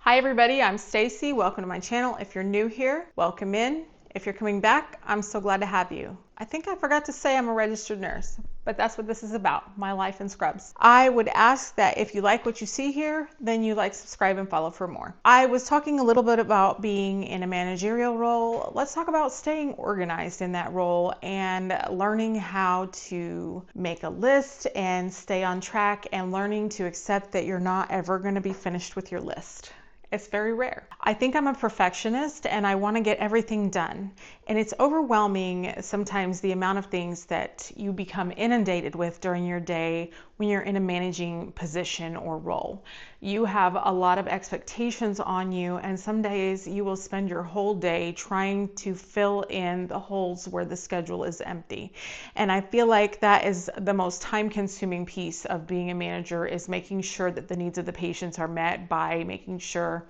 Hi everybody, I'm Stacy. Welcome to my channel. If you're new here, welcome in. If you're coming back, I'm so glad to have you. I think I forgot to say I'm a registered nurse, but that's what this is about, my life in scrubs. I would ask that if you like what you see here, then you like, subscribe, and follow for more. I was talking a little bit about being in a managerial role. Let's talk about staying organized in that role and learning how to make a list and stay on track and learning to accept that you're not ever going to be finished with your list. It's very rare. I think I'm a perfectionist and I want to get everything done. And it's overwhelming sometimes the amount of things that you become inundated with during your day when you're in a managing position or role. You have a lot of expectations on you, and some days you will spend your whole day trying to fill in the holes where the schedule is empty. And I feel like that is the most time-consuming piece of being a manager, is making sure that the needs of the patients are met by making sure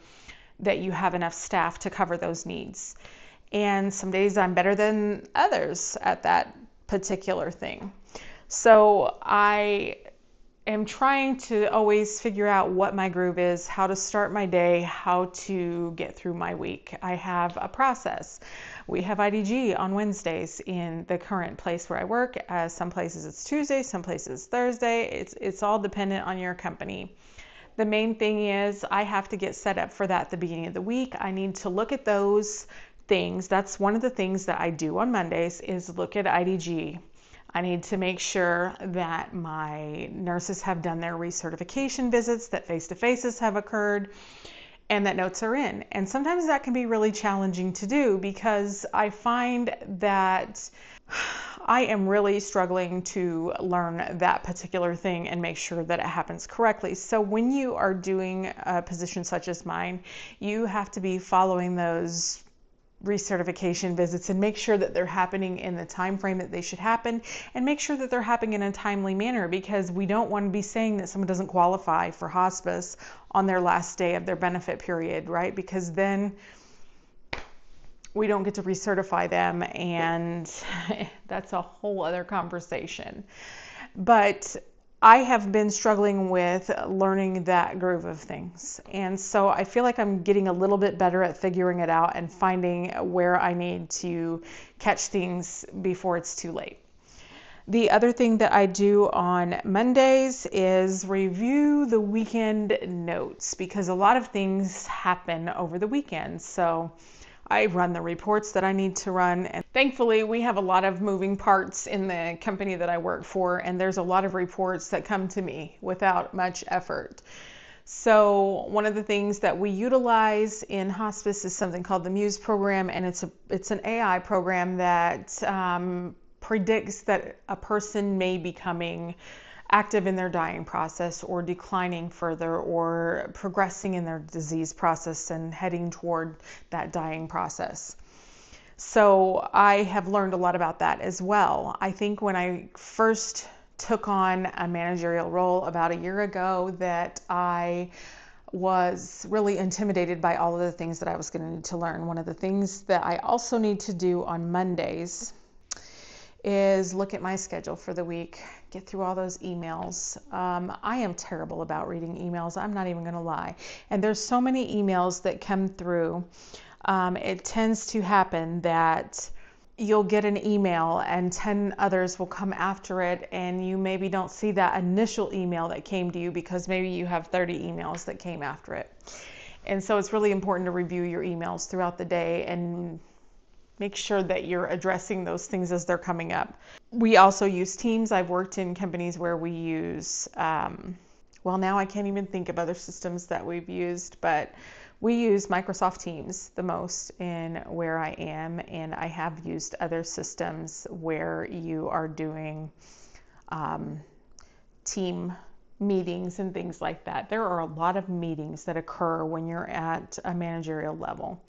that you have enough staff to cover those needs. And some days I'm better than others at that particular thing. So I am trying to always figure out what my groove is, how to start my day, how to get through my week. I have a process. We have IDG on Wednesdays in the current place where I work. Some places it's Tuesday, some places Thursday. It's all dependent on your company. The main thing is I have to get set up for that at the beginning of the week. I need to look at those things. That's one of the things that I do on Mondays, is look at IDG. I need to make sure that my nurses have done their recertification visits, that face-to-faces have occurred, and that notes are in. And sometimes that can be really challenging to do, because I find that I am really struggling to learn that particular thing and make sure that it happens correctly. So when you are doing a position such as mine, you have to be following those recertification visits and make sure that they're happening in the time frame that they should happen, and make sure that they're happening in a timely manner, because we don't want to be saying that someone doesn't qualify for hospice on their last day of their benefit period, right? Because then we don't get to recertify them, and that's a whole other conversation. But I have been struggling with learning that groove of things. And so I feel like I'm getting a little bit better at figuring it out and finding where I need to catch things before it's too late. The other thing that I do on Mondays is review the weekend notes, because a lot of things happen over the weekend. So I run the reports that I need to run, and thankfully we have a lot of moving parts in the company that I work for, and there's a lot of reports that come to me without much effort. So one of the things that we utilize in hospice is something called the Muse program, and it's an AI program that predicts that a person may be becoming active in their dying process, or declining further, or progressing in their disease process and heading toward that dying process. So I have learned a lot about that as well. I think when I first took on a managerial role about a year ago, that I was really intimidated by all of the things that I was going to need to learn. One of the things that I also need to do on Mondays is look at my schedule for the week, get through all those emails. I am terrible about reading emails. I'm not even going to lie. And there's so many emails that come through. It tends to happen that you'll get an email and 10 others will come after it, and you maybe don't see that initial email that came to you because maybe you have 30 emails that came after it. And so it's really important to review your emails throughout the day and make sure that you're addressing those things as they're coming up. We also use Teams. I've worked in companies where we use, well, now I can't even think of other systems that we've used, but we use Microsoft Teams the most in where I am, and I have used other systems where you are doing team meetings and things like that. There are a lot of meetings that occur when you're at a managerial level.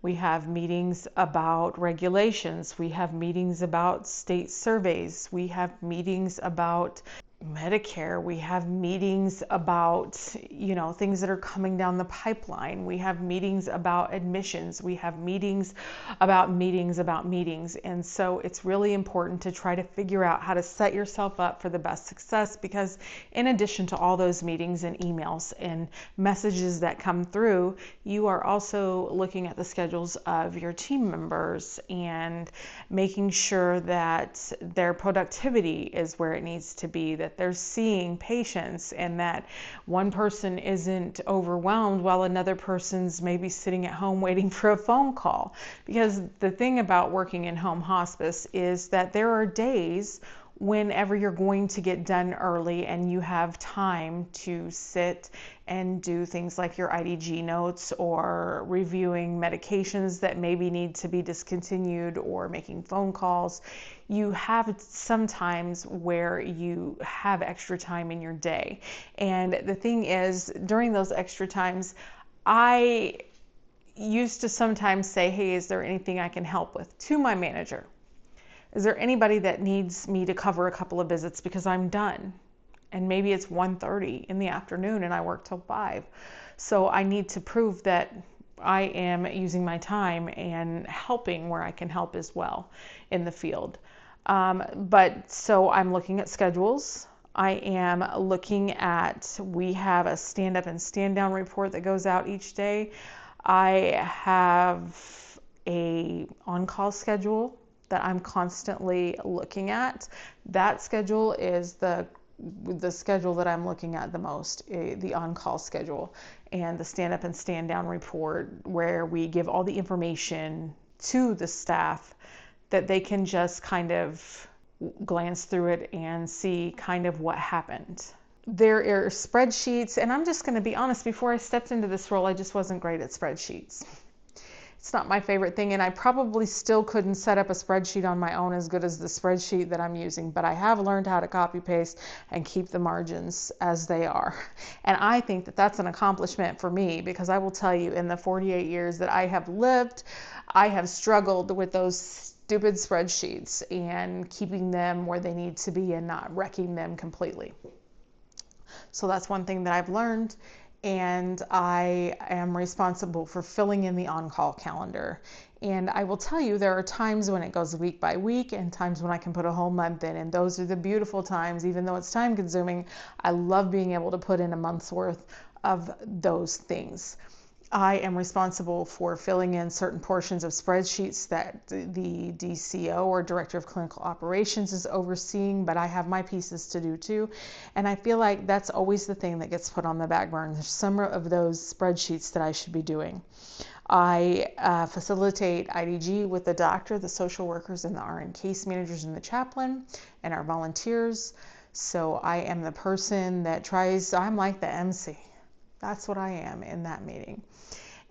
We have meetings about regulations. We have meetings about state surveys. We have meetings about Medicare. We have meetings about, things that are coming down the pipeline. We have meetings about admissions. We have meetings about meetings about meetings. And so it's really important to try to figure out how to set yourself up for the best success, because in addition to all those meetings and emails and messages that come through, you are also looking at the schedules of your team members and making sure that their productivity is where it needs to be, that they're seeing patients, and that one person isn't overwhelmed while another person's maybe sitting at home waiting for a phone call. Because the thing about working in home hospice is that there are days whenever you're going to get done early and you have time to sit and do things like your IDG notes or reviewing medications that maybe need to be discontinued or making phone calls. You have some times where you have extra time in your day. And the thing is, during those extra times, I used to sometimes say, hey, is there anything I can help with, to my manager? Is there anybody that needs me to cover a couple of visits because I'm done? And maybe it's 1:30 in the afternoon and I work till 5. So I need to prove that I am using my time and helping where I can help as well in the field. But so I'm looking at schedules. I am looking at, we have a stand up and stand down report that goes out each day. I have a on-call schedule that I'm constantly looking at. That schedule is the schedule that I'm looking at the most, the on-call schedule, and the stand-up and stand-down report, where we give all the information to the staff that they can just kind of glance through it and see kind of what happened. There are spreadsheets, and I'm just going to be honest, before I stepped into this role, I just wasn't great at spreadsheets. It's not my favorite thing, and I probably still couldn't set up a spreadsheet on my own as good as the spreadsheet that I'm using, but I have learned how to copy paste and keep the margins as they are. And I think that that's an accomplishment for me, because I will tell you, in the 48 years that I have lived, I have struggled with those stupid spreadsheets and keeping them where they need to be and not wrecking them completely. So that's one thing that I've learned. And I am responsible for filling in the on-call calendar. And I will tell you, there are times when it goes week by week and times when I can put a whole month in. And those are the beautiful times. Even though it's time consuming, I love being able to put in a month's worth of those things. I am responsible for filling in certain portions of spreadsheets that the DCO, or Director of Clinical Operations, is overseeing, but I have my pieces to do too. And I feel like that's always the thing that gets put on the back burner. There's some of those spreadsheets that I should be doing. I facilitate IDG with the doctor, the social workers, and the RN case managers, and the chaplain, and our volunteers. So I am the person that tries, I'm like the MC. That's what I am in that meeting.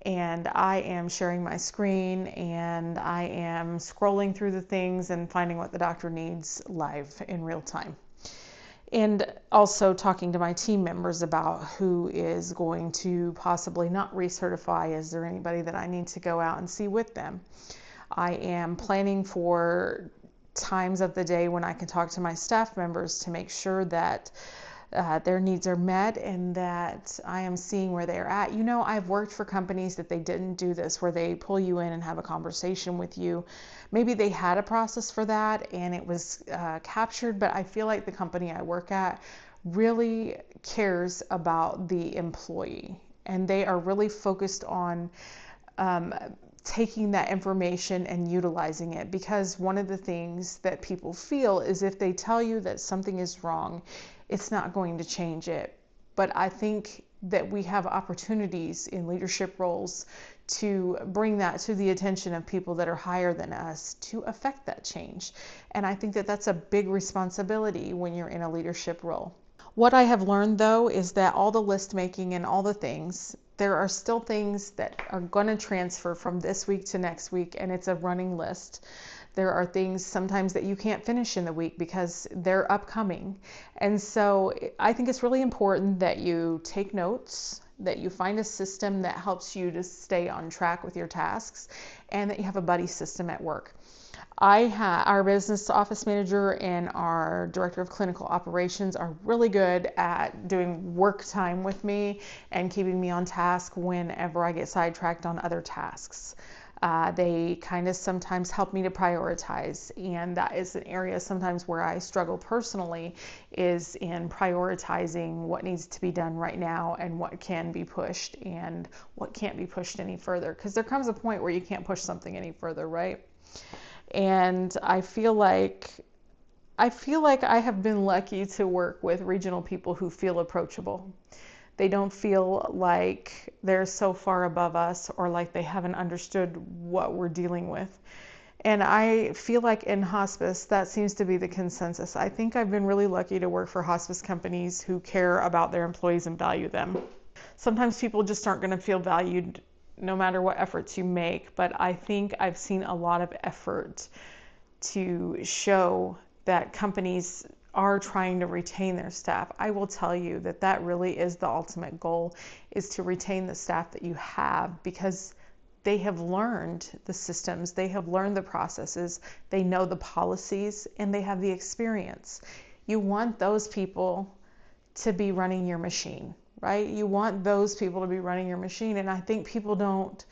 And I am sharing my screen, and I am scrolling through the things and finding what the doctor needs live in real time. And also talking to my team members about who is going to possibly not recertify. Is there anybody that I need to go out and see with them? I am planning for times of the day when I can talk to my staff members to make sure that their needs are met and that I am seeing where they're at. I've worked for companies that they didn't do this, where they pull you in and have a conversation with you. Maybe they had a process for that and it was captured, but I feel like the company I work at really cares about the employee, and they are really focused on taking that information and utilizing it. Because one of the things that people feel is, if they tell you that something is wrong, it's not going to change it. But I think that we have opportunities in leadership roles to bring that to the attention of people that are higher than us to affect that change. And I think that that's a big responsibility when you're in a leadership role. What I have learned, though, is that all the list making and all the things, there are still things that are going to transfer from this week to next week, and it's a running list. There are things sometimes that you can't finish in the week because they're upcoming. And so I think it's really important that you take notes, that you find a system that helps you to stay on track with your tasks, and that you have a buddy system at work. Our business office manager and our director of clinical operations are really good at doing work time with me and keeping me on task whenever I get sidetracked on other tasks. They kind of sometimes help me to prioritize, and that is an area sometimes where I struggle personally, is in prioritizing what needs to be done right now and what can be pushed and what can't be pushed any further, because there comes a point where you can't push something any further, right? And I feel like I have been lucky to work with regional people who feel approachable. They don't feel like they're so far above us or like they haven't understood what we're dealing with. And I feel like in hospice, that seems to be the consensus. I think I've been really lucky to work for hospice companies who care about their employees and value them. Sometimes people just aren't going to feel valued no matter what efforts you make, but I think I've seen a lot of effort to show that companies are trying to retain their staff. I will tell you that that really is the ultimate goal, is to retain the staff that you have, because they have learned the systems, they have learned the processes, they know the policies, and they have the experience. You want those people to be running your machine, right? You want those people to be running your machine, and I think people don't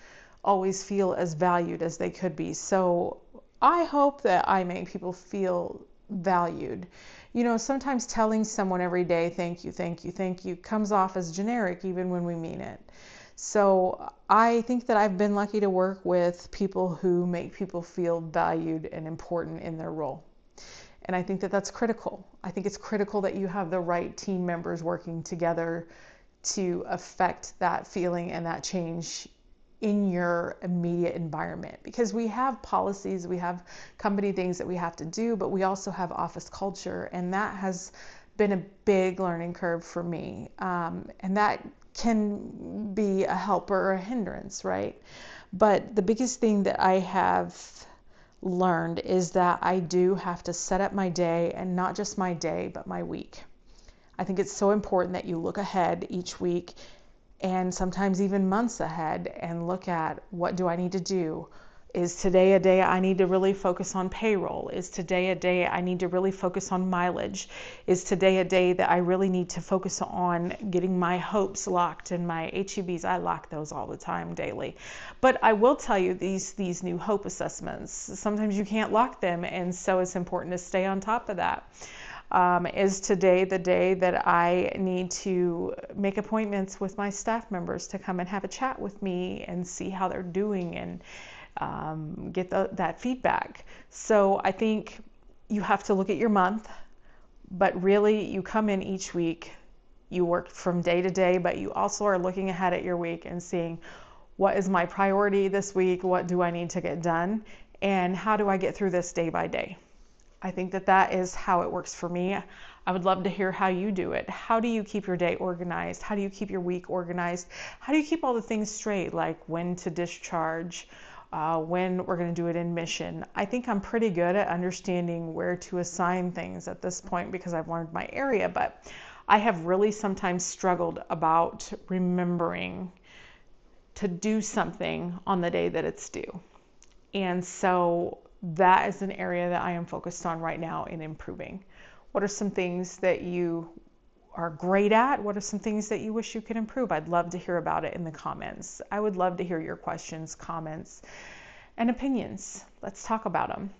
always feel as valued as they could be. So I hope that I make people feel valued. You know, sometimes telling someone every day, thank you, thank you, thank you, comes off as generic even when we mean it. So I think that I've been lucky to work with people who make people feel valued and important in their role. And I think that that's critical. I think it's critical that you have the right team members working together to affect that feeling and that change in your immediate environment. Because we have policies, we have company things that we have to do, but we also have office culture. And that has been a big learning curve for me. And that can be a help or a hindrance, right? But the biggest thing that I have learned is that I do have to set up my day, and not just my day, but my week. I think it's so important that you look ahead each week, and sometimes even months ahead, and look at, what do I need to do? Is today a day I need to really focus on payroll? Is today a day I need to really focus on mileage? Is today a day that I really need to focus on getting my hopes locked and my HEBs? I lock those all the time daily. But I will tell you, these new hope assessments, sometimes you can't lock them, and so it's important to stay on top of that. Is today the day that I need to make appointments with my staff members to come and have a chat with me and see how they're doing and get that feedback? So I think you have to look at your month, but really you come in each week, you work from day to day, but you also are looking ahead at your week and seeing, what is my priority this week? What do I need to get done? And how do I get through this day by day? I think that that is how it works for me. I would love to hear how you do it. How do you keep your day organized? How do you keep your week organized? How do you keep all the things straight, like when to discharge, when we're going to do it in mission? I think I'm pretty good at understanding where to assign things at this point because I've learned my area, but I have really sometimes struggled about remembering to do something on the day that it's due. And so that is an area that I am focused on right now in improving. What are some things that you are great at? What are some things that you wish you could improve? I'd love to hear about it in the comments. I would love to hear your questions, comments, and opinions. Let's talk about them.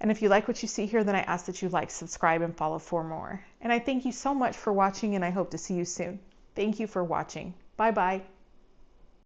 And if you like what you see here, then I ask that you like, subscribe, and follow for more. And I thank you so much for watching, and I hope to see you soon. Thank you for watching. Bye-bye.